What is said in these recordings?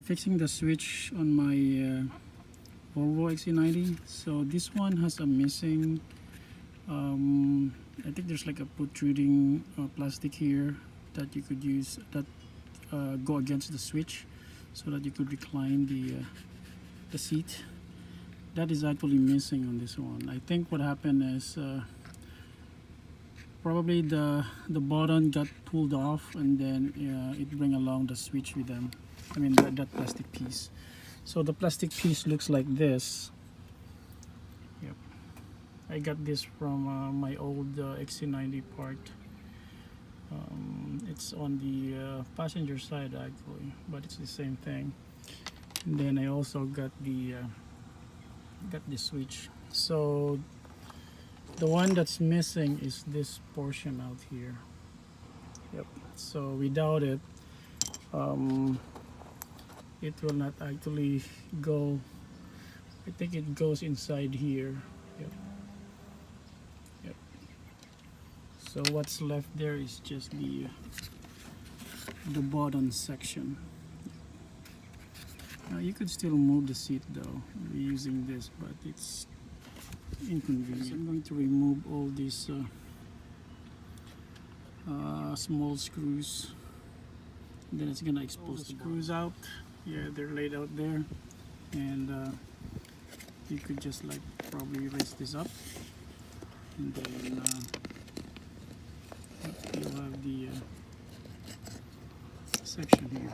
Fixing the switch on my Volvo XC90. So this one has a missing I think there's like a protruding plastic here that you could use that go against the switch so that you could recline the seat. That is actually missing on this one. I think what happened is probably the button got pulled off, and then it bring along the switch with them. I mean that plastic piece. So the plastic piece looks like this. Yep, I got this from my old XC90 part. It's on the passenger side actually, but it's the same thing. And then I also got the switch. So the one that's missing is this portion out here. Yep. So without it, it will not actually go. I think it goes inside here. Yep. Yep. So what's left there is just the bottom section. Now you could still move the seat though using this, but it's inconvenient. So I'm going to remove all these small screws. And then it's gonna expose the screws out. Yeah, they're laid out there, and you could just like probably raise this up, and then you'll have the section here.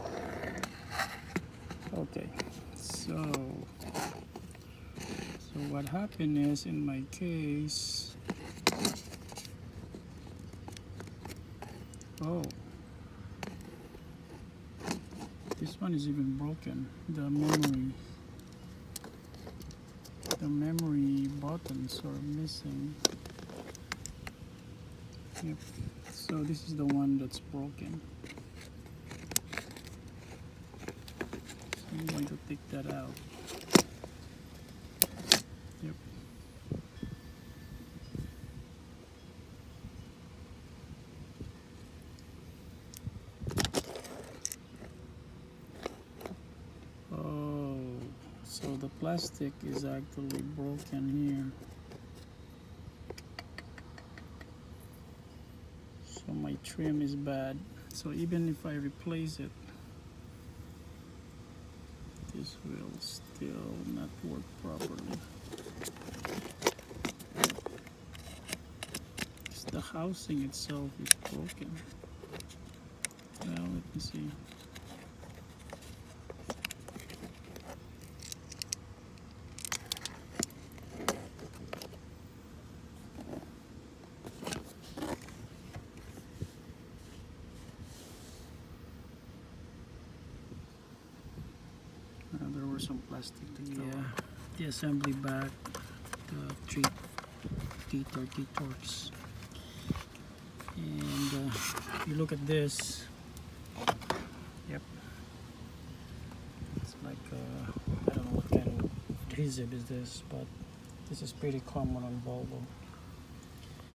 Okay, so what happened is, in my case, this one is even broken. The memory buttons are missing. Yep. So this is the one that's broken. So I'm going to take that out. Yep. So the plastic is actually broken here. So my trim is bad. So even if I replace it, this will still not work properly. The housing itself is broken. Well, let me see. There were some plastic to the assembly back, the 3T30 Torx. And you look at this, yep, it's like I don't know what kind of adhesive is this, but this is pretty common on Volvo.